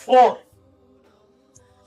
4।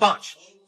5।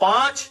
5,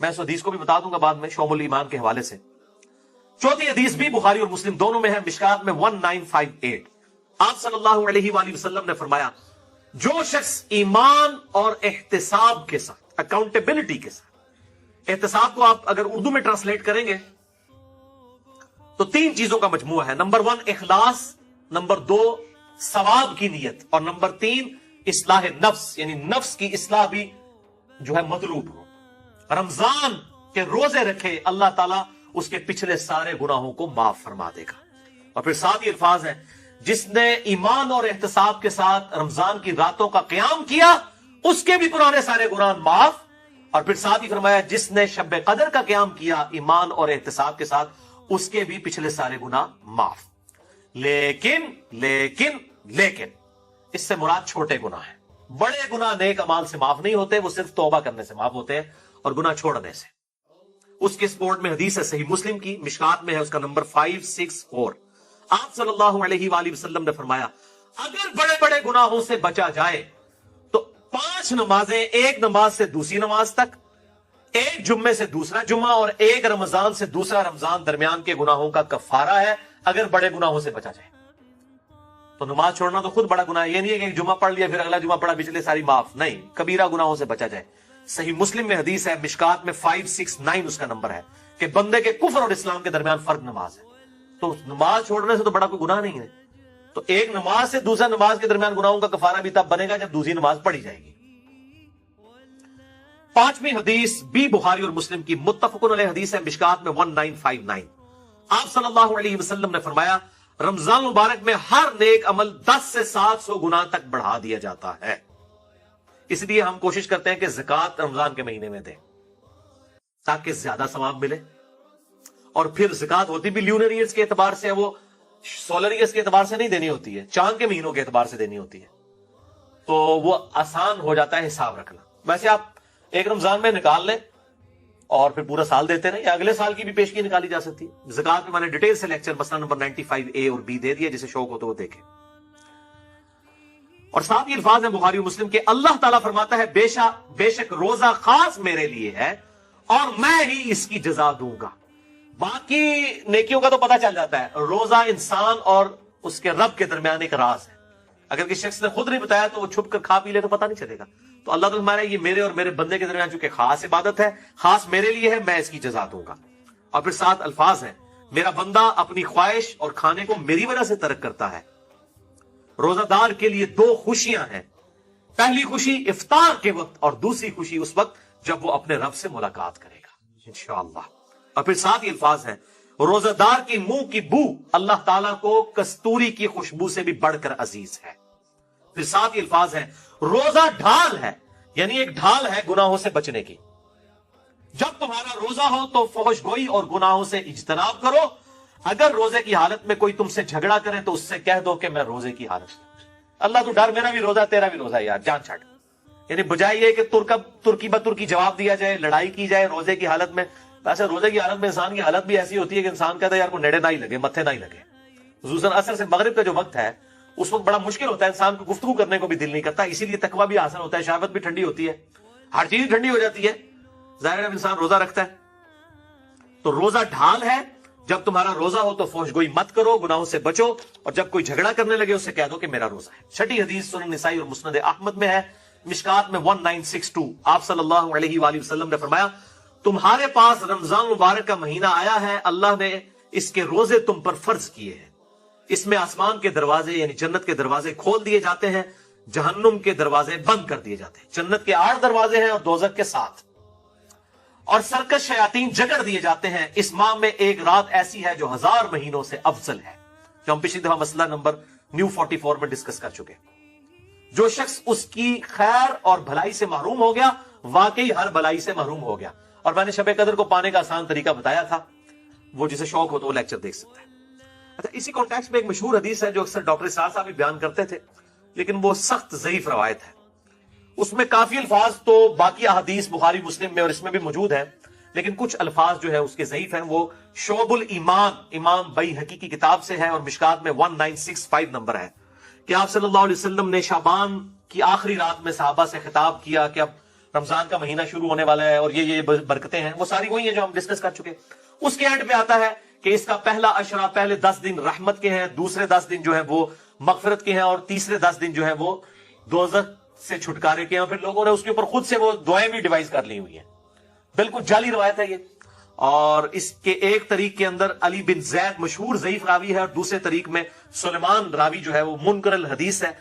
میں اس حدیث کو بھی بتا دوں گا بعد میں شعب ایمان کے حوالے سے. چوتھی حدیث بھی بخاری اور مسلم دونوں میں ہے, مشکات میں 1958. آپ صلی اللہ علیہ وآلہ وسلم نے فرمایا, جو شخص ایمان اور احتساب کے ساتھ, اکاؤنٹیبلٹی کے ساتھ, احتساب کو آپ اگر اردو میں ٹرانسلیٹ کریں گے تو 3 چیزوں کا مجموعہ ہے. نمبر 1 اخلاص, نمبر 2 ثواب کی نیت, اور نمبر 3 اصلاح نفس, یعنی نفس کی اصلاح بھی جو ہے مطلوب ہو. رمضان کے روزے رکھے, اللہ تعالیٰ اس کے پچھلے سارے گناہوں کو معاف فرما دے گا. اور پھر ساتھ ہی الفاظ ہیں, جس نے ایمان اور احتساب کے ساتھ رمضان کی راتوں کا قیام کیا اس کے بھی پرانے سارے گناہ معاف. اور پھر ساتھ ہی فرمایا, جس نے شب قدر کا قیام کیا ایمان اور احتساب کے ساتھ اس کے بھی پچھلے سارے گناہ معاف. لیکن اس سے مراد چھوٹے گناہ ہیں. بڑے گناہ نیک اعمال سے معاف نہیں ہوتے, وہ صرف توبہ کرنے سے معاف ہوتے ہیں اور گناہ چھوڑنے سے. اس کے سپورٹ میں حدیث ہے صحیح مسلم کی, مشکات میں ہے, اس کا نمبر 564. آپ صلی اللہ علیہ وآلہ وسلم نے فرمایا, اگر بڑے بڑے گناہوں سے بچا جائے تو 5 نمازیں, ایک نماز سے دوسری نماز تک, ایک جمعے سے دوسرا جمعہ, اور ایک رمضان سے دوسرا رمضان درمیان کے گناہوں کا کفارہ ہے, اگر بڑے گناہوں سے بچا جائے. تو نماز چھوڑنا تو خود بڑا گناہ ہے, یہ نہیں ہے کہ ایک جمعہ پڑھ لیا پھر اگلا جمعہ پڑھا پچھلے ساری معاف, نہیں, کبیرہ گناہوں سے بچا جائے. صحیح مسلم میں حدیث ہے, مشکات میں 569 اس کا نمبر ہے, کہ بندے کے کفر اور اسلام کے درمیان فرق نماز ہے. تو نماز چھوڑنے سے تو بڑا کوئی گناہ نہیں ہے. تو ایک نماز سے دوسرا نماز کے درمیان گناہوں کا کفارہ بھی تب بنے گا جب دوسری نماز پڑھی جائے گی. 5ویں حدیث بھی بخاری اور مسلم کی متفقن علیہ حدیث ہے, مشکات میں 1959. آپ صلی اللہ علیہ وسلم نے فرمایا, رمضان مبارک میں ہر نیک عمل 10 سے 700 گنا تک بڑھا دیا جاتا ہے. اس لیے ہم کوشش کرتے ہیں کہ زکوٰۃ رمضان کے مہینے میں دیں تاکہ زیادہ ثواب ملے. اور پھر زکوٰۃ ہوتی بھی لیونر ایئرز کے اعتبار سے, وہ سولر ایئرز کے اعتبار سے نہیں دینی ہوتی ہے, چاند کے مہینوں کے اعتبار سے دینی ہوتی ہے. تو وہ آسان ہو جاتا ہے حساب رکھنا. ویسے آپ ایک رمضان میں نکال لیں اور پھر پورا سال دیتے رہیں, یا اگلے سال کی بھی پیشگی نکالی جا سکتی ہے. زکوٰۃ میں میں نے ڈیٹیل سے لیکچر مسئلہ نمبر 95A اور B دے دیا, جسے شوق ہو تو وہ دیکھیں. اور ساتھ ہی الفاظ ہیں بخاری و مسلم کے, اللہ تعالیٰ فرماتا ہے, بے شک روزہ خاص میرے لیے ہے اور میں ہی اس کی جزا دوں گا. باقی نیکیوں کا تو پتہ چل جاتا ہے, روزہ انسان اور اس کے رب کے درمیان ایک راز ہے. اگر کسی شخص نے خود نہیں بتایا تو وہ چھپ کر کھا پی لے تو پتہ نہیں چلے گا. تو اللہ تعالیٰ ہمارا یہ میرے اور میرے بندے کے درمیان چونکہ خاص عبادت ہے, خاص میرے لیے ہے, میں اس کی جزا دوں گا. اور پھر 7 الفاظ ہیں, میرا بندہ اپنی خواہش اور کھانے کو میری وجہ سے ترک کرتا ہے. روزہ دار کے لیے 2 خوشیاں ہیں, پہلی خوشی افطار کے وقت اور دوسری خوشی اس وقت جب وہ اپنے رب سے ملاقات کرے گا انشاءاللہ. اور پھر 7 الفاظ ہیں, روزہ دار کی منہ کی بو اللہ تعالیٰ کو کستوری کی خوشبو سے بھی بڑھ کر عزیز ہے. پھر 7 الفاظ ہیں, روزہ ڈھال ہے, یعنی ایک ڈھال ہے گناہوں سے بچنے کی. جب تمہارا روزہ ہو تو فحش گوئی اور گناہوں سے اجتناب کرو. اگر روزے کی حالت میں کوئی تم سے جھگڑا کرے تو اس سے کہہ دو کہ میں روزے کی حالت میں. اللہ تو ڈر, میرا بھی روزہ تیرا بھی روزہ ہے یار, جان چھاٹ. یعنی بجائے یہ کہ ترکی بترکی جواب دیا جائے, لڑائی کی جائے روزے کی حالت میں. ویسے روزے کی حالت میں انسان کی حالت بھی ایسی ہوتی ہے کہ انسان کہتا ہے یار کو نیڑے نہ ہی لگے, متھے نہ ہی لگے. خصوصاً عصر سے مغرب کا جو وقت ہے اس وقت بڑا مشکل ہوتا ہے, انسان کو گفتگو کرنے کو بھی دل نہیں کرتا. اسی لیے تقویٰ بھی حاصل ہوتا ہے, شہوت بھی ٹھنڈی ہوتی ہے, ہر چیز ٹھنڈی ہو جاتی ہے. ظاہر ہے انسان روزہ رکھتا ہے. تو روزہ ڈھال ہے, جب تمہارا روزہ ہو تو فحش گوئی مت کرو, گناہوں سے بچو, اور جب کوئی جھگڑا کرنے لگے اسے کہہ دو کہ میرا روزہ ہے. 6 حدیث سنن نسائی اور مسند احمد میں ہے, مشکات میں 1962. آپ صلی اللہ علیہ وآلہ وسلم نے فرمایا, تمہارے پاس رمضان مبارک کا مہینہ آیا ہے, اللہ نے اس کے روزے تم پر فرض کیے ہیں. اس میں آسمان کے دروازے یعنی جنت کے دروازے کھول دیے جاتے ہیں, جہنم کے دروازے بند کر دیے جاتے ہیں. جنت کے 8 دروازے ہیں اور دوزخ کے 7. اور سرکش شیاطین جگڑ دیے جاتے ہیں. اس ماہ میں ایک رات ایسی ہے جو 1000 مہینوں سے افضل ہے, جو ہم پچھلی دفعہ مسئلہ نمبر نیو 44 میں ڈسکس کر چکے. جو شخص اس کی خیر اور بھلائی سے محروم ہو گیا, واقعی ہر بھلائی سے محروم ہو گیا. اور میں نے شب قدر کو پانے کا آسان طریقہ بتایا تھا, وہ جسے شوق ہو تو وہ لیکچر دیکھ سکتا ہے. اچھا, اسی کانٹیکسٹ میں ایک مشہور حدیث ہے جو اکثر ڈاکٹر اسرار صاحب بھی بیان کرتے تھے, لیکن وہ سخت ضعیف روایت ہے. اس میں کافی الفاظ تو باقی احادیث بخاری مسلم میں اور اس میں بھی موجود ہیں, لیکن کچھ الفاظ جو ہے اس کے ضعیف ہیں. وہ شعب الایمان امام بیہقی کی کتاب سے ہے اور مشکات میں 1965 نمبر ہے, کہ آپ صلی اللہ علیہ وسلم نے شعبان کی آخری رات میں صحابہ سے خطاب کیا کہ اب رمضان کا مہینہ شروع ہونے والا ہے اور یہ برکتیں ہیں، وہ ساری وہی ہیں جو ہم ڈسکس کر چکے. اس کے اینڈ پہ آتا ہے کہ اس کا پہلا اشرا، پہلے 10 دن رحمت کے ہیں، دوسرے 10 دن جو ہے وہ مغفرت کے ہیں، اور تیسرے 10 دن جو ہے وہ دوزخ سے چھٹکارے کے ہیں. پھر لوگوں نے اس کے اوپر خود سے وہ دعائیں بھی ڈیوائز کر لی ہوئی ہیں. بالکل جعلی روایت ہے یہ. اور اس کے ایک طریق کے اندر علی بن زید مشہور ضعیف راوی ہے، اور دوسرے طریق میں سلیمان راوی جو ہے وہ منکر الحدیث ہے.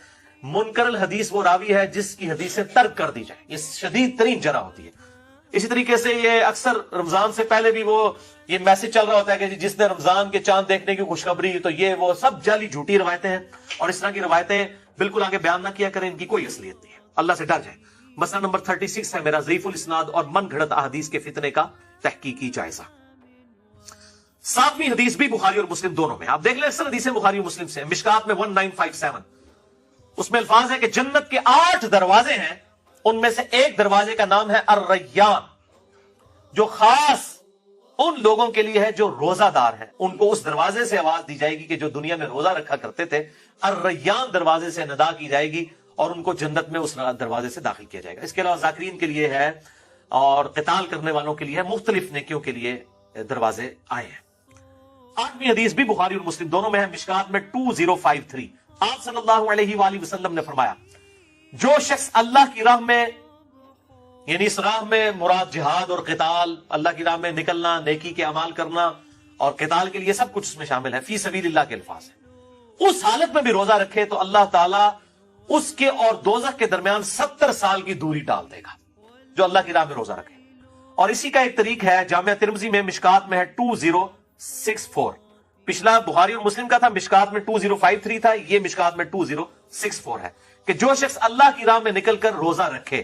منکر الحدیث وہ راوی ہے جس کی حدیثیں ترک کر دی جائے، یہ شدید ترین جرح ہوتی ہے. اسی طریقے سے یہ اکثر رمضان سے پہلے بھی وہ یہ میسج چل رہا ہوتا ہے کہ جس نے رمضان کے چاند دیکھنے کی خوشخبری، تو یہ وہ سب جعلی جھوٹی روایتیں ہیں، اور اس طرح کی روایتیں بالکل آگے بیان نہ کیا کریں، ان کی کوئی اصلیت نہیں ہے. اللہ سے ڈر جائیں. مسئلہ نمبر 36 ہے میرا ضعیف الاسناد اور من گھڑت احادیث کے فتنے کا تحقیقی جائزہ. 7ویں حدیث بھی بخاری اور مسلم دونوں میں. آپ دیکھ لیں اکثر حدیثیں بخاری اور مسلم سے. مشکات میں 1957 اس میں الفاظ ہے کہ جنت کے 8 دروازے ہیں، ان میں سے ایک دروازے کا نام ہے الریان، جو خاص ان لوگوں کے لیے ہے جو روزہ دار ہیں. ان کو اس دروازے سے آواز دی جائے گی کہ جو دنیا میں روزہ رکھا کرتے تھے. الریان دروازے سے ندا کی جائے گی اور ان کو جنت میں اس دروازے سے داخل کیا جائے گا. اس کے علاوہ ذاکرین کے لیے ہے اور قتال کرنے والوں کے لیے مختلف نیکیوں کے لیے دروازے آئے ہیں. 8ویں حدیث بھی بخاری اور مسلم دونوں میں ہے. مشکات میں 2053 آپ صلی اللہ علیہ وآلہ وسلم نے فرمایا، جو شخص اللہ کی راہ میں، یعنی اس راہ میں مراد جہاد اور قتال، اللہ کی راہ میں نکلنا، نیکی کے اعمال کرنا اور قتال کے لیے سب کچھ اس میں شامل ہے، فی سبیل اللہ کے الفاظ ہیں، اس حالت میں بھی روزہ رکھے تو اللہ تعالیٰ اس کے اور دوزخ کے درمیان 70 سال کی دوری ڈال دے گا، جو اللہ کی راہ میں روزہ رکھے. اور اسی کا ایک طریق ہے جامعہ ترمذی میں، مشکات میں ہے 2064. پچھلا بخاری اور مسلم کا تھا، مشکات میں 2053 تھا، یہ مشکات میں 2064 ہے کہ جو شخص اللہ کی راہ میں نکل کر روزہ رکھے،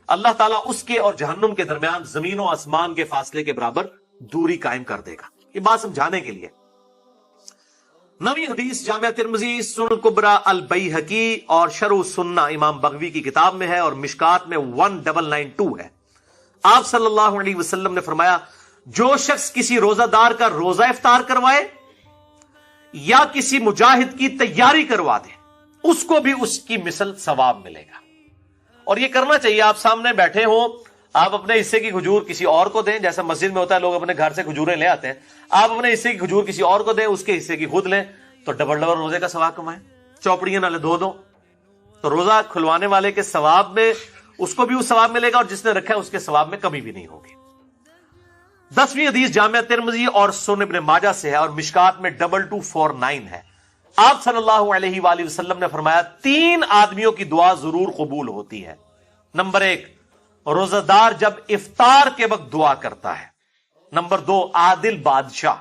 اللہ تعالیٰ اس کے اور جہنم کے درمیان زمین و آسمان کے فاصلے کے برابر دوری قائم کر دے گا. یہ بات سمجھانے کے لیے. 9ویں حدیث جامعہ ترمذی، سنن کبریٰ البیہقی اور شرح السنہ امام بغوی کی کتاب میں ہے، اور مشکات میں 1992 ہے. آپ صلی اللہ علیہ وسلم نے فرمایا، جو شخص کسی روزہ دار کا روزہ افطار کروائے یا کسی مجاہد کی تیاری کروا دے، اس کو بھی اس کی مثل ثواب ملے گا. اور یہ کرنا چاہیے. آپ سامنے بیٹھے ہوں، آپ اپنے حصے کی کھجور کسی اور کو دیں، جیسا مسجد میں ہوتا ہے لوگ اپنے گھر سے کھجوریں لے آتے ہیں، آپ اپنے حصے کی کھجور کسی اور کو دیں، اس کے حصے کی خود لیں، تو ڈبل روزے کا ثواب کمائیں. چوپڑیاں نہ دھو دو تو روزہ کھلوانے والے کے ثواب میں اس کو بھی اس ثواب ملے گا، اور جس نے رکھا ہے اس کے ثواب میں کمی بھی نہیں ہوگی. 10ویں حدیث جامعہ ترمذی اور سنن ابن ماجہ سے ہے، اور مشکات میں 2249 ہے. آپ صلی اللہ علیہ وآلہ وسلم نے فرمایا، 3 آدمیوں کی دعا ضرور قبول ہوتی ہے. نمبر 1، روزہ دار جب افطار کے وقت دعا کرتا ہے. نمبر 2، عادل بادشاہ.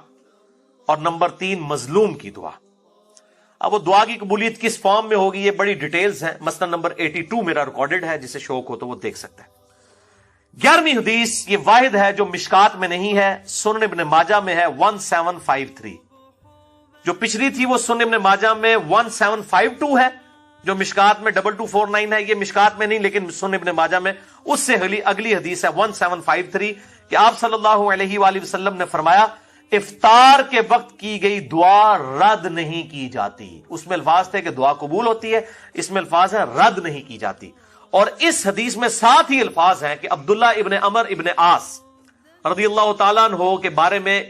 اور نمبر 3، مظلوم کی دعا. اب وہ دعا کی قبولیت کس فارم میں ہوگی، یہ بڑی ڈیٹیلز ہیں. مسئلہ نمبر 82 میرا ریکارڈڈ ہے، جسے شوق ہو تو وہ دیکھ سکتا ہے. 11ویں حدیث یہ واحد ہے جو مشکات میں نہیں ہے، سنن ابن ماجہ میں ہے 1753. جو پچھلی تھی وہ سنن ابن ماجہ میں 1752 ہے، جو مشکات میں 2249 ہے. یہ مشکات میں نہیں لیکن سنن ابن ماجہ میں. اس سے اگلی حدیث ہے 1753 کہ آپ صلی اللہ علیہ وآلہ وسلم نے فرمایا، افطار کے وقت کی گئی دعا رد نہیں کی جاتی. اس میں الفاظ تھے کہ دعا قبول ہوتی ہے، اس میں الفاظ ہے رد نہیں کی جاتی. اور اس حدیث میں ساتھ ہی الفاظ ہیں کہ عبداللہ ابن عمر ابن عاص رضی اللہ تعالیٰ عنہ کے بارے میں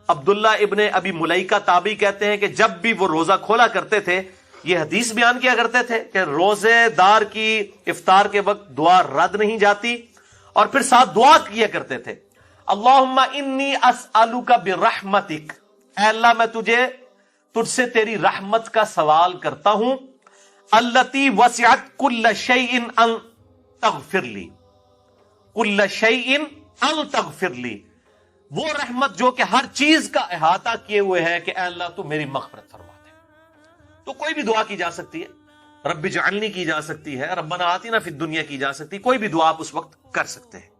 عبداللہ ابن ابی ملیکہ تابعی کہتے ہیں کہ جب بھی وہ روزہ کھولا کرتے تھے، یہ حدیث بیان کیا کرتے تھے کہ روزے دار کی افطار کے وقت دعا رد نہیں جاتی، اور پھر ساتھ دعا کیا کرتے تھے، اللہم انی اسألک برحمتک، اے اللہ میں تجھ سے تیری رحمت کا سوال کرتا ہوں، التی وسعت کل شیء ان تغفر لی، کل شیء ان تغفر لی، وہ رحمت جو کہ ہر چیز کا احاطہ کیے ہوئے ہے کہ اے اللہ تو میری مغفرت فرما دے. تو کوئی بھی دعا کی جا سکتی ہے، رب اجعلنی کی جا سکتی ہے، ربنا آتنا فی الدنیا کی جا سکتی ہے، کوئی بھی دعا آپ اس وقت کر سکتے ہیں.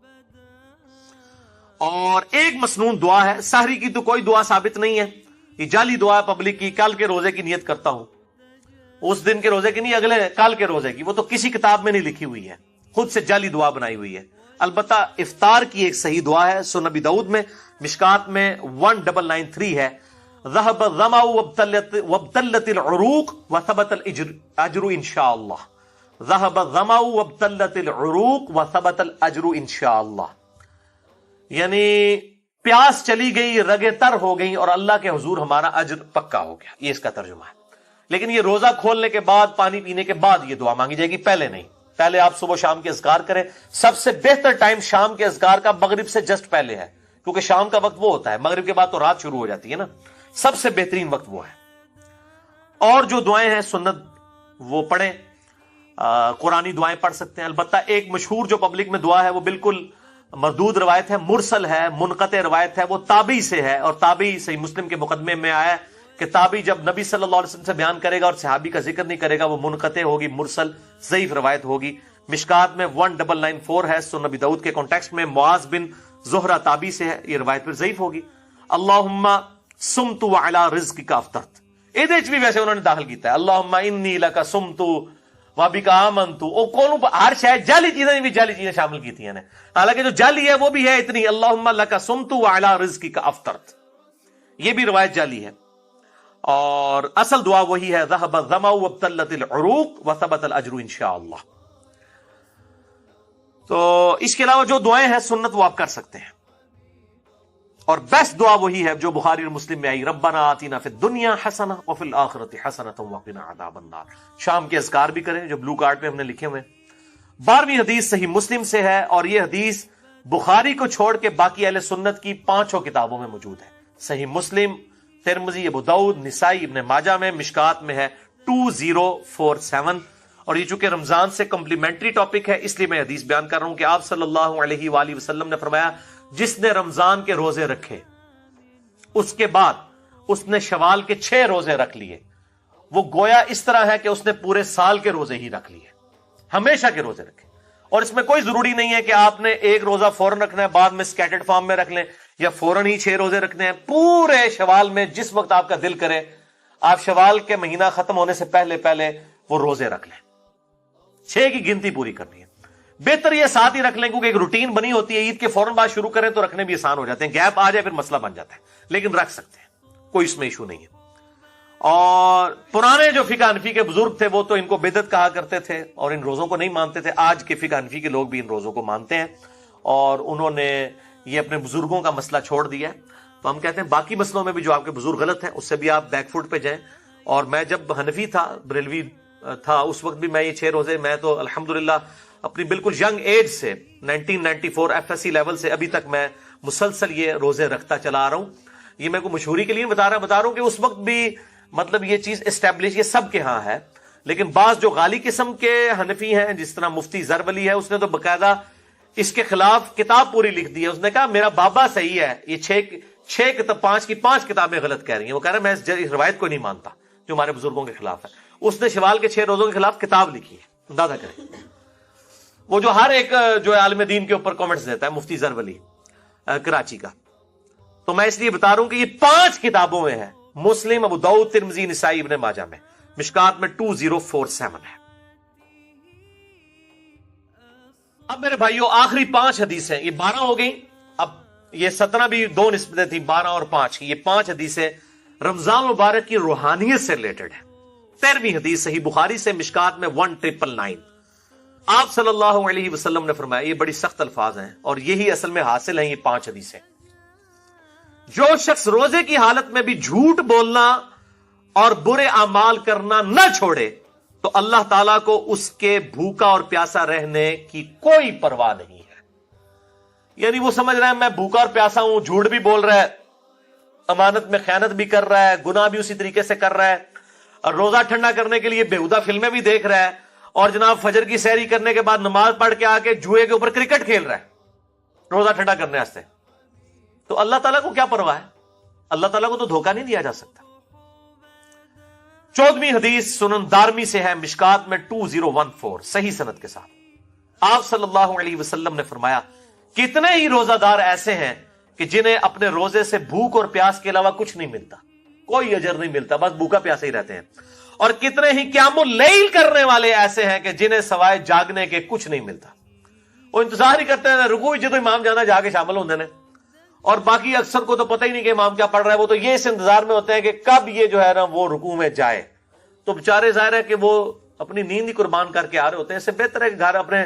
اور ایک مسنون دعا ہے، سحری کی تو کوئی دعا ثابت نہیں ہے، یہ جعلی دعا پبلک کی، کل کے روزے کی نیت کرتا ہوں، اس دن کے روزے کی نہیں، اگلے کل کے روزے کی، وہ تو کسی کتاب میں نہیں لکھی ہوئی ہے، خود سے جعلی دعا بنائی ہوئی ہے. البتہ افطار کی ایک صحیح دعا ہے، سنن ابی داؤد میں مشکات میں 1993 ہے، ذهب الظمأ وابتلت العروق وثبت الاجر ان شاء اللہ. ذهب الظمأ وابتلت العروق وثبت الاجر انشاءاللہ، یعنی پیاس چلی گئی، رگیں تر ہو گئی، اور اللہ کے حضور ہمارا اجر پکا ہو گیا. یہ اس کا ترجمہ ہے. لیکن یہ روزہ کھولنے کے بعد، پانی پینے کے بعد یہ دعا مانگی جائے گی، پہلے نہیں. پہلے آپ صبح شام کے اذکار کریں. سب سے بہتر ٹائم شام کے اذکار کا مغرب سے جسٹ پہلے ہے، کیونکہ شام کا وقت وہ ہوتا ہے، مغرب کے بعد تو رات شروع ہو جاتی ہے نا. سب سے بہترین وقت وہ ہے. اور جو دعائیں ہیں سنت وہ پڑھیں، قرآنی دعائیں پڑھ سکتے ہیں. البتہ ایک مشہور جو پبلک میں دعا ہے وہ بالکل مردود روایت ہے، مرسل ہے، منقطع روایت ہے، وہ تابعی سے ہے، اور تابعی صحیح مسلم کے مقدمے میں آیا ہے کہ تابعی جب نبی صلی اللہ علیہ وسلم سے بیان کرے گا اور صحابی کا ذکر نہیں کرے گا وہ منقطع ہوگی، مرسل ضعیف روایت ہوگی. مشکات میں 1994 ہے، سنن نبی داؤد کے کانٹیکسٹ میں معاذ بن زہرہ تابعی سے ہے، یہ روایت پھر ضعیف ہوگی. اللہم سمت وعلی رزقک افطرت، یہ بھی ویسے انہوں نے داخل کیتا ہے، اللہم انی لک سمت وبک آمنت. او کون ہر شاید جعلی چیزیں بھی جعلی چیزیں شامل کی تھی، حالانکہ جو جعلی ہے وہ بھی ہے اتنی، اللہم لک سمت وعلی رزقک افطرت، یہ بھی روایت جعلی ہے. اور اصل دعا وہی ہے، ذهب الظمأ وابتلت العروق وثبت الاجر انشاءاللہ. تو اس کے علاوہ جو دعائیں ہیں سنت وہ آپ کر سکتے ہیں. اور بیسٹ دعا وہی ہے جو بخاری اور مسلم میں آئی، ربنا آتنا فی الدنیا حسنہ وفی الآخرۃ حسنۃ وقنا عذاب النار. شام کے اذکار بھی کریں جو بلو کارڈ پہ ہم نے لکھے ہوئے ہیں. 12ویں حدیث صحیح مسلم سے ہے، اور یہ حدیث بخاری کو چھوڑ کے باقی اہل سنت کی 5 کتابوں میں موجود ہے. صحیح مسلم، ترمذی، ابو داؤد، نسائی، ابن ماجہ میں، مشکات میں ہے 2047. اور یہ چونکہ رمضان سے کمپلیمنٹری ٹاپک ہے اس لیے میں حدیث بیان کر رہا ہوں کہ آپ صلی اللہ علیہ وآلہ وسلم نے فرمایا جس نے رمضان کے روزے رکھے اس کے بعد اس نے شوال کے 6 روزے رکھ لیے، وہ گویا اس طرح ہے کہ اس نے پورے سال کے روزے ہی رکھ لیے، ہمیشہ کے روزے رکھے. اور اس میں کوئی ضروری نہیں ہے کہ آپ نے ایک روزہ فوراً رکھنا ہے، بعد میں سکیٹرڈ فارم میں رکھ لیں، یا فوراً ہی 6 روزے رکھنے ہیں. پورے شوال میں جس وقت آپ کا دل کرے آپ شوال کے مہینہ ختم ہونے سے پہلے وہ روزے رکھ لیں. 6 کی گنتی پوری کرنی ہے. بہتر یہ ساتھ ہی رکھ لیں کیونکہ ایک روٹین بنی ہوتی ہے، عید کے فوراً بعد شروع کریں تو رکھنے بھی آسان ہو جاتے ہیں، گیپ آ جائے پھر مسئلہ بن جاتا ہے، لیکن رکھ سکتے ہیں، کوئی اس میں ایشو نہیں ہے. اور پرانے جو فقہ حنفی کے بزرگ تھے وہ تو ان کو بدعت کہا کرتے تھے اور ان روزوں کو نہیں مانتے تھے. آج کے فقہ حنفی کے لوگ بھی ان روزوں کو مانتے ہیں اور انہوں نے یہ اپنے بزرگوں کا مسئلہ چھوڑ دیا ہے. تو ہم کہتے ہیں باقی مسئلوں میں بھی جو آپ کے بزرگ غلط ہیں اس سے بھی آپ بیک فوٹ پہ جائیں. اور میں جب حنفی تھا، بریلوی تھا، اس وقت بھی میں یہ 6 روزے، میں تو الحمدللہ اپنی بالکل ینگ ایج سے 1994 ایف ایس سی لیول سے ابھی تک میں مسلسل یہ روزے رکھتا چلا آ رہا ہوں. یہ میں کو مشہوری کے لیے بتا رہا ہوں کہ اس وقت بھی مطلب یہ چیز اسٹیبلش یہ سب کے ہاں ہے. لیکن بعض جو غالی قسم کے حنفی ہیں جس طرح مفتی زر ولی ہے، اس نے تو باقاعدہ اس کے خلاف کتاب پوری لکھ دی ہے. اس نے کہا میرا بابا صحیح ہے، یہ 6 کتاب 5 کتابیں غلط کہہ رہی ہیں. وہ کہہ رہا ہے میں اس روایت کو نہیں مانتا جو ہمارے بزرگوں کے خلاف ہے. اس نے شوال کے 6 روزوں کے خلاف کتاب لکھی ہے. اندازہ کریں، وہ جو ہر ایک جو عالم دین کے اوپر کامنٹس دیتا ہے، مفتی زر ولی کراچی کا. تو میں اس لیے بتا رہا ہوں کہ یہ 5 کتابوں میں ہے، مسلم، ابو داؤد، ترمذی، نسائی، ابن ماجہ میں، مشکات میں 2047 ہے. اب میرے بھائیوں آخری 5 حدیثیں، یہ 12 ہو گئی. اب یہ 17 بھی 2 نسبتیں تھیں، 12 اور 5 کی، یہ 5 حدیثیں رمضان مبارک کی روحانیت سے ریلیٹڈ ہے. 13ویں حدیث صحیح بخاری سے، مشکات میں 1999. آپ صلی اللہ علیہ وسلم نے فرمایا، یہ بڑی سخت الفاظ ہیں اور یہی اصل میں حاصل ہیں یہ 5 حدیثیں. جو شخص روزے کی حالت میں بھی جھوٹ بولنا اور برے اعمال کرنا نہ چھوڑے تو اللہ تعالیٰ کو اس کے بھوکا اور پیاسا رہنے کی کوئی پرواہ نہیں ہے. یعنی وہ سمجھ رہا ہے میں بھوکا اور پیاسا ہوں، جھوٹ بھی بول رہا ہے، امانت میں خیانت بھی کر رہا ہے، گناہ بھی اسی طریقے سے کر رہا ہے، اور روزہ ٹھنڈا کرنے کے لیے بیہودہ فلمیں بھی دیکھ رہا ہے، اور جناب فجر کی سحری کرنے کے بعد نماز پڑھ کے آ کے جوئے کے اوپر کرکٹ کھیل رہا ہے روزہ ٹھنڈا کرنے واسطے. تو اللہ تعالیٰ کو کیا پرواہ ہے؟ اللہ تعالیٰ کو تو دھوکہ نہیں دیا جا سکتا. 14ویں حدیث سنن دارمی سے ہے، مشکات میں 2014 صحیح سند کے ساتھ. آپ صلی اللہ علیہ وسلم نے فرمایا کتنے ہی روزہ دار ایسے ہیں کہ جنہیں اپنے روزے سے بھوک اور پیاس کے علاوہ کچھ نہیں ملتا، کوئی اجر نہیں ملتا، بس بھوکا پیاسے ہی رہتے ہیں. اور کتنے ہی قیام اللیل کرنے والے ایسے ہیں کہ جنہیں سوائے جاگنے کے کچھ نہیں ملتا. وہ انتظار ہی کرتے ہیں رکوع جدو امام جانا جا کے شامل ہوتے ہیں، اور باقی اکثر کو تو پتہ ہی نہیں کہ امام کیا پڑھ رہا ہے. وہ تو یہ اس انتظار میں ہوتے ہیں کہ کب یہ جو ہے نا وہ رکوع میں جائے. تو بےچارے ظاہر ہے کہ وہ اپنی نیند ہی قربان کر کے آ رہے ہوتے ہیں. اس سے بہتر ہے کہ گھر اپنے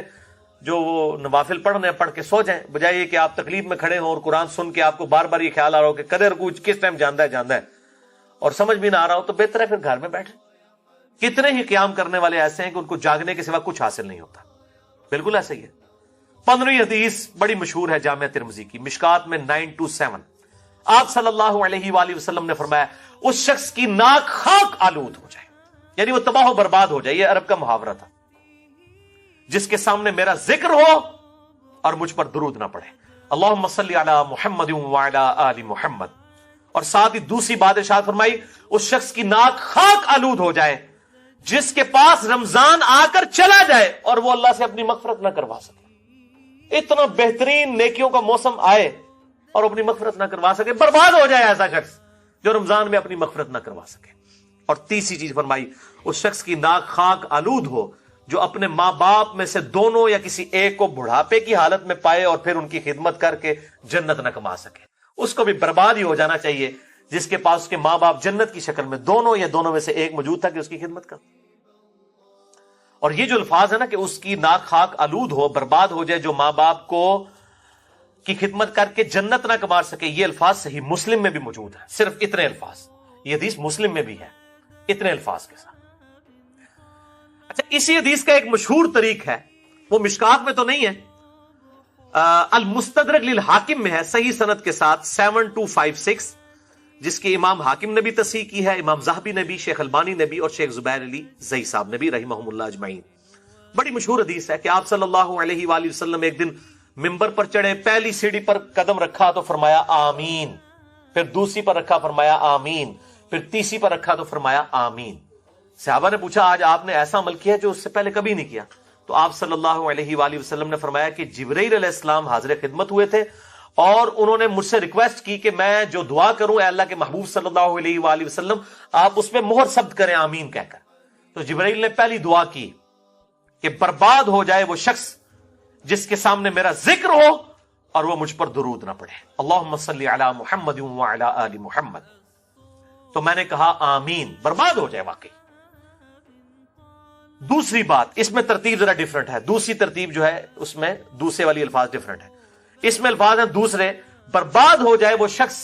جو وہ نوافل پڑھنے پڑھ کے سو جائیں, بجائے کہ آپ تکلیف میں کھڑے ہوں اور قرآن سن کے آپ کو بار بار یہ خیال آ رہا ہو کہ قدر کچھ کس ٹائم جاندہ ہے اور سمجھ بھی نہ آ رہا ہو, تو بہتر ہے پھر گھر میں بیٹھیں. کتنے ہی قیام کرنے والے ایسے ہیں کہ ان کو جاگنے کے سوا کچھ حاصل نہیں ہوتا. بالکل ایسا ہی ہے. 15ویں حدیث بڑی مشہور ہے جامعہ ترمذی کی, مشکات میں 927. آپ صلی اللہ علیہ وآلہ وسلم نے فرمایا اس شخص کی ناک خاک آلود ہو جائے, یعنی وہ تباہ و برباد ہو جائے, یہ عرب کا محاورہ تھا, جس کے سامنے میرا ذکر ہو اور مجھ پر درود نہ پڑھے. اللہم صلی علی محمد وعلی آل محمد. اور ساتھ ہی دوسری بات ارشاد فرمائی اس شخص کی ناک خاک آلود ہو جائے جس کے پاس رمضان آ کر چلا جائے اور وہ اللہ سے اپنی مغفرت نہ کروا سکے. اتنا بہترین نیکیوں کا موسم آئے اور اپنی مغفرت نہ کروا سکے, برباد ہو جائے ایسا شخص جو رمضان میں اپنی مغفرت نہ کروا سکے. اور تیسری چیز فرمائی اس شخص کی ناک خاک آلود ہو جو اپنے ماں باپ میں سے دونوں یا کسی ایک کو بڑھاپے کی حالت میں پائے اور پھر ان کی خدمت کر کے جنت نہ کما سکے. اس کو بھی برباد ہی ہو جانا چاہیے جس کے پاس اس کے ماں باپ جنت کی شکل میں دونوں یا دونوں میں سے ایک موجود تھا کہ اس کی خدمت کر. اور یہ جو الفاظ ہے نا کہ اس کی ناک خاک آلود ہو, برباد ہو جائے, جو ماں باپ کو کی خدمت کر کے جنت نہ کما سکے, یہ الفاظ صحیح مسلم میں بھی موجود ہے. صرف اتنے الفاظ, یہ حدیث مسلم میں بھی ہے اتنے الفاظ کے ساتھ. اچھا, اسی حدیث کا ایک مشہور طریق ہے, وہ مشکات میں تو نہیں ہے, المستدرک للحاکم میں ہے صحیح سند کے ساتھ 7256, جس کی امام حاکم نے بھی تصحیح کی ہے, امام ذہبی نے بھی, شیخ البانی نے بھی, اور شیخ زبیر علی زئی صاحب نے بھی رحمہم اللہ اجمعین. بڑی مشہور حدیث ہے کہ آپ صلی اللہ علیہ وآلہ وسلم ایک دن ممبر پر چڑھے, پہلی سیڑھی پر قدم رکھا تو فرمایا آمین, پھر دوسری پر رکھا فرمایا آمین, پھر تیسری پر رکھا تو فرمایا آمین. صحابہ نے پوچھا آج آپ نے ایسا عمل کیا جو اس سے پہلے کبھی نہیں کیا؟ تو آپ صلی اللہ علیہ وآلہ وسلم نے فرمایا کہ جبرائیل علیہ السلام حاضر خدمت ہوئے تھے اور انہوں نے مجھ سے ریکویسٹ کی کہ میں جو دعا کروں اے اللہ کے محبوب صلی اللہ علیہ وآلہ وسلم آپ اس میں مہر ثبت کریں آمین کہہ کر. تو جبرائیل نے پہلی دعا کی کہ برباد ہو جائے وہ شخص جس کے سامنے میرا ذکر ہو اور وہ مجھ پر درود نہ پڑھے. اللہم صلی علی محمد وعلی آل محمد. تو میں نے کہا آمین, برباد ہو جائے واقعی. دوسری بات, اس میں ترتیب ذرا ڈیفرنٹ ہے, دوسری ترتیب جو ہے اس میں دوسرے والی الفاظ ڈیفرنٹ ہے. اس میں الفاظ ہیں دوسرے, برباد ہو جائے وہ شخص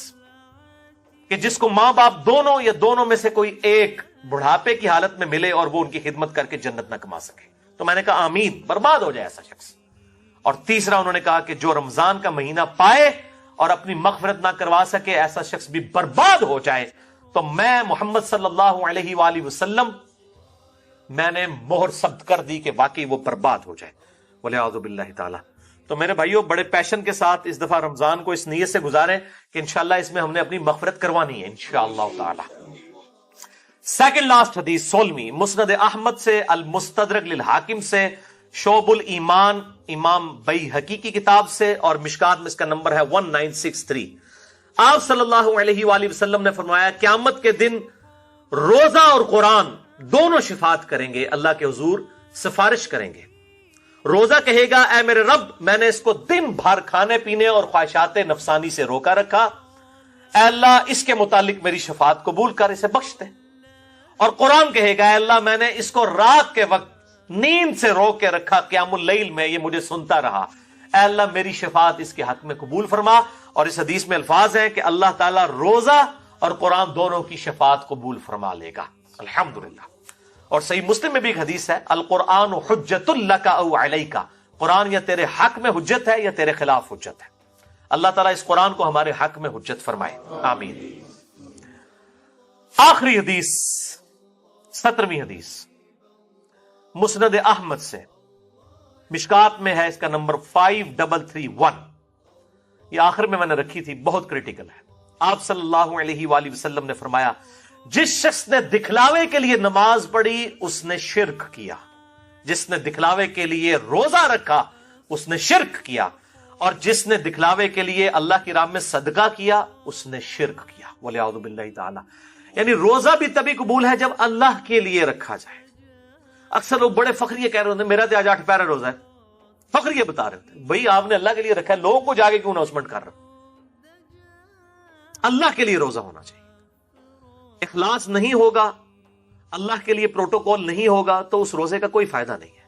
کہ جس کو ماں باپ دونوں یا دونوں میں سے کوئی ایک بڑھاپے کی حالت میں ملے اور وہ ان کی خدمت کر کے جنت نہ کما سکے. تو میں نے کہا آمین, برباد ہو جائے ایسا شخص. اور تیسرا انہوں نے کہا کہ جو رمضان کا مہینہ پائے اور اپنی مغفرت نہ کروا سکے ایسا شخص بھی برباد ہو جائے. تو میں محمد صلی اللہ علیہ وآلہ وسلم میں نے مہر ثبت کر دی کہ واقعی وہ برباد ہو جائے, والعیاذ باللہ تعالی. تو میرے بھائیوں بڑے پیشن کے ساتھ اس دفعہ رمضان کو اس نیت سے گزاریں کہ انشاءاللہ اس میں ہم نے اپنی مغفرت کروانی ہے انشاءاللہ تعالی. سیکنڈ لاسٹ حدیث 16ویں, مسند احمد سے, المستدرک للحاکم سے, شعب الایمان امام بیہقی کی کتاب سے, اور مشکات میں اس کا نمبر ہے 1963. آپ صلی اللہ علیہ وآلہ وسلم نے فرمایا قیامت کے دن روزہ اور قرآن دونوں شفاعت کریں گے, اللہ کے حضور سفارش کریں گے. روزہ کہے گا اے میرے رب میں نے اس کو دن بھر کھانے پینے اور خواہشات نفسانی سے روکا رکھا, اے اللہ اس کے متعلق میری شفاعت قبول کر اسے بخش دے. اور قرآن کہے گا اے اللہ میں نے اس کو رات کے وقت نیند سے روک کے رکھا, قیام اللیل میں یہ مجھے سنتا رہا, اے اللہ میری شفاعت اس کے حق میں قبول فرما. اور اس حدیث میں الفاظ ہیں کہ اللہ تعالیٰ روزہ اور قرآن دونوں کی شفاعت قبول فرما لے گا الحمدللہ. اور صحیح مسلم میں بھی ایک حدیث ہے, القرآن حجت لک او علیک, قرآن یا تیرے حق میں حجت ہے یا تیرے خلاف حجت ہے. اللہ تعالیٰ اس قرآن کو ہمارے حق میں حجت فرمائے آمین. آخری حدیث 17ویں حدیث مسند احمد سے, مشکات میں ہے اس کا نمبر 5331. یہ آخر میں نے رکھی تھی, بہت کریٹیکل ہے. آپ صلی اللہ علیہ وآلہ وسلم نے فرمایا جس شخص نے دکھلاوے کے لیے نماز پڑھی اس نے شرک کیا, جس نے دکھلاوے کے لیے روزہ رکھا اس نے شرک کیا, اور جس نے دکھلاوے کے لیے اللہ کی راہ میں صدقہ کیا اس نے شرک کیا, والعیاذ باللہ تعالی. یعنی روزہ بھی تبھی قبول ہے جب اللہ کے لیے رکھا جائے. اکثر لوگ بڑے فخریہ کہہ رہے ہوتے ہیں میرا تو آج 8 پیارا روزہ ہے, فخریہ بتا رہے ہوتے ہیں. بھائی آپ نے اللہ کے لیے رکھا ہے, لوگوں کو جاگے کیوں اناؤنسمنٹ کر رہے؟ اللہ کے لیے روزہ ہونا چاہیے. اخلاص نہیں ہوگا, اللہ کے لیے پروٹوکول نہیں ہوگا تو اس روزے کا کوئی فائدہ نہیں ہے.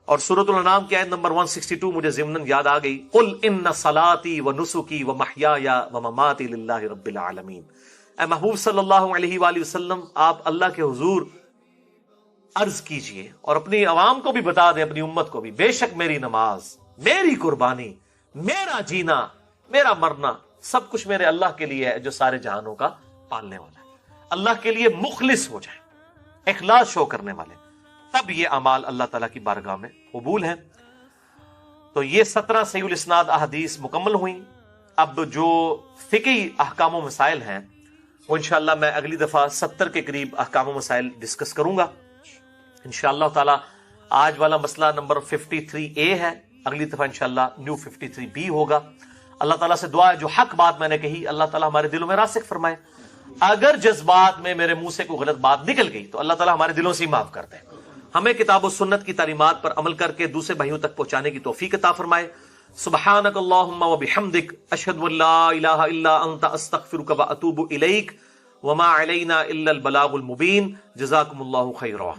اور سورۃ الانعام کی آیت نمبر 162 مجھے ضمناً یاد آ گئی. قل ان صلاتی و نسکی و محیای و مماتی للہ رب العالمین. اے محبوب صلی اللہ علیہ وآلہ وسلم، آپ اللہ کے حضور عرض کیجئے اور اپنی عوام کو بھی بتا دیں، اپنی امت کو بھی، بے شک میری نماز، میری قربانی، میرا جینا، میرا مرنا، سب کچھ میرے اللہ کے لیے ہے جو سارے جہانوں کا پالنے والا ہے. اللہ کے لیے مخلص ہو جائیں، اخلاص شو کرنے والے، تب یہ اعمال اللہ تعالیٰ کی بارگاہ میں قبول ہیں. تو یہ 17 صحیح الاسناد احادیث مکمل ہوئیں. اب جو فقہی احکام و مسائل ہیں وہ انشاءاللہ میں اگلی دفعہ 70 کے قریب احکام و مسائل ڈسکس کروں گا انشاءاللہ تعالیٰ. آج والا مسئلہ نمبر 53A ہے، اگلی دفعہ انشاءاللہ نیو 53B ہوگا. اللہ تعالیٰ سے دعا ہے جو حق بات میں نے کہی اللہ تعالیٰ ہمارے دلوں میں راسخ فرمائے. اگر جذبات میں میرے منہ سے کوئی غلط بات نکل گئی تو اللہ تعالیٰ ہمارے دلوں سے ہی معاف کر دے. ہمیں کتاب و سنت کی تعلیمات پر عمل کر کے دوسرے بھائیوں تک پہنچانے کی توفیق عطا فرمائے. سبحانک اللہم و بحمدک، اشہد ان لا الہ الا انت، استغفرک و اتوب الیک، وما علینا الا البلاغ المبین. جزاکم اللہ خیرا.